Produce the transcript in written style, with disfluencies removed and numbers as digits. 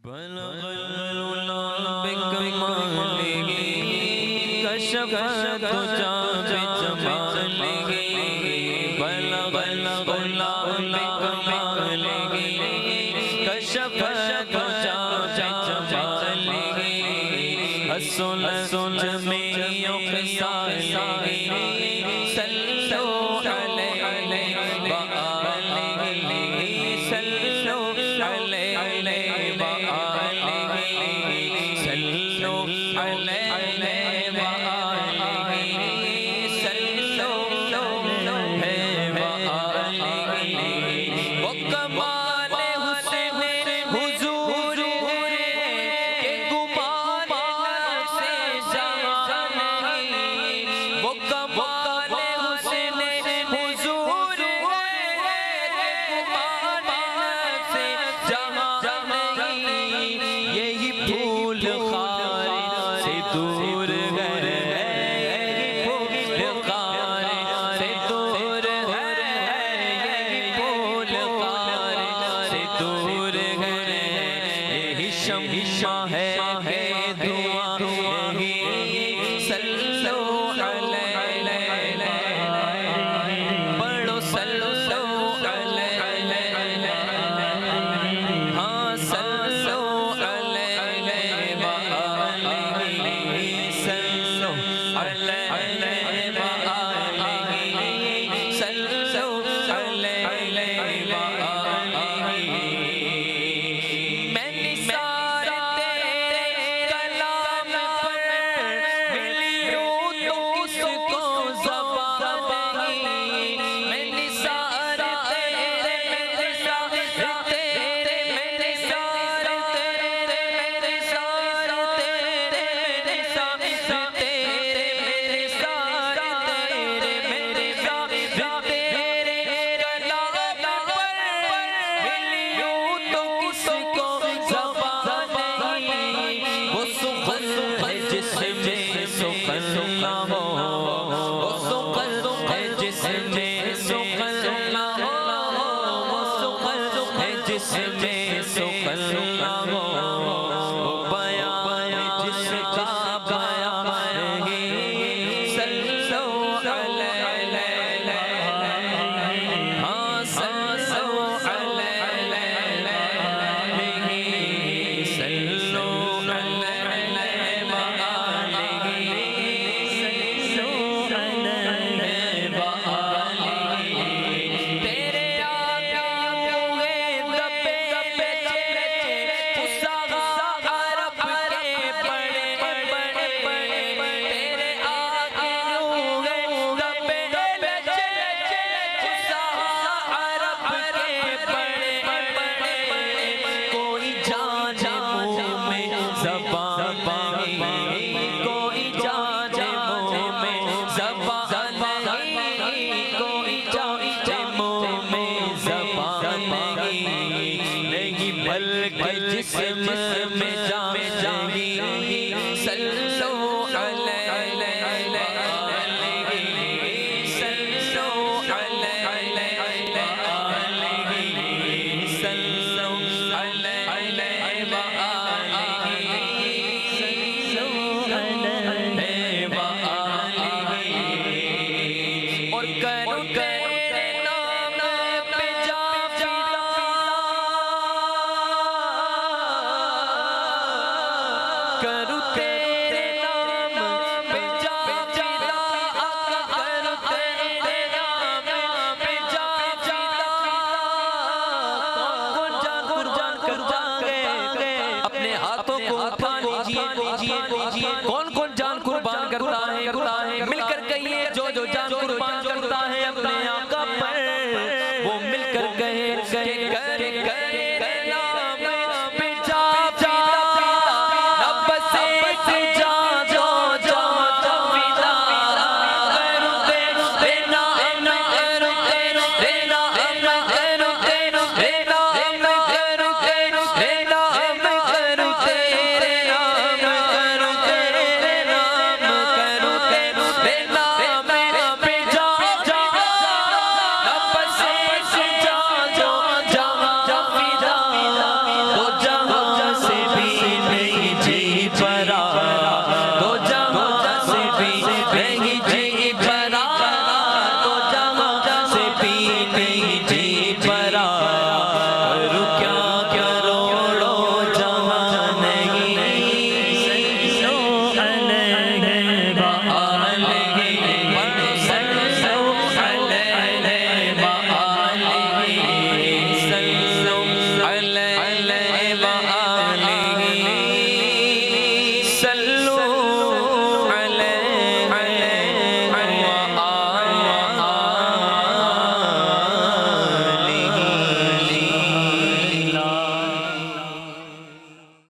بلغ العلا بکمالہ کشف الدجا بجمالہ بلغ العلا بکمالہ کشف الدجا بجمالہ حسن جمیع خصالہ صلوا علیہ وآلہ صلوا علیہ وآلہ صلوا علیہ وآلہ صلوا علیہ وآلہ وہ کمال حسن حضور ہے کہ گمان سے جہان نہیں وہ کمال حسن حضور ہے کہ گمان سے جہان نہیں یہی پھول خار سے دور ہے یہی پھول خار سے دور ہے یہی پھول خار سے دور ہے یہی شمع ہے دعا یہی صلوا علیہ پڑھو صلوا علیہ ہاں صلوا علیہ وآلہ صلوا علیہ وآلہ صلوا علیہ وآلہ میں نثار تیرے کلام پر ملیوں تو کس کو زبان نہیں میں نثار تیرے میں نثار تیرے میں نثار تیرے میں نثار تیرے میں نثار تیرے میں نثار تیرے میں نثار تیرے کلام پر ملیوں تو کس کو زبان نہیں وہ سخن ہے جس میں سخن نہ ہو وہ سخن ہے جس میں سخن نہ ہو وہ سخن ہے جس میں سخن نہ ہو وہ بیان جس کا بیان نہیں صلوا علیہ ہاں صلوا علیہ صلوا علیہ وآلہ صلوا علیہ وآلہ تیرے آگے ہوئے دبے فصاحہ عرب کے بڑے بڑے تیرے آگے ہوئے دبے فصاحہ عرب کے بڑے بڑے کوئی جان منہ میں زبان نہیں کوئی جان منہ میں زبان نہیں کوئی جان منہ میں زبان نہیں بلکہ جسم میں جان نہیں صلوا علیہ وآلہ صلوا علیہ وآلہ صلوا علیہ وآلہ صلوا علیہ وآلہ اور کرو تیرے نام پہ جا فدا کرو تیرے نام پہ جا فدا کرو تیرے نام پہ جا فدا قربان کر جائیں گے اپنے ہاتھوں کو اٹھا لیجئے کون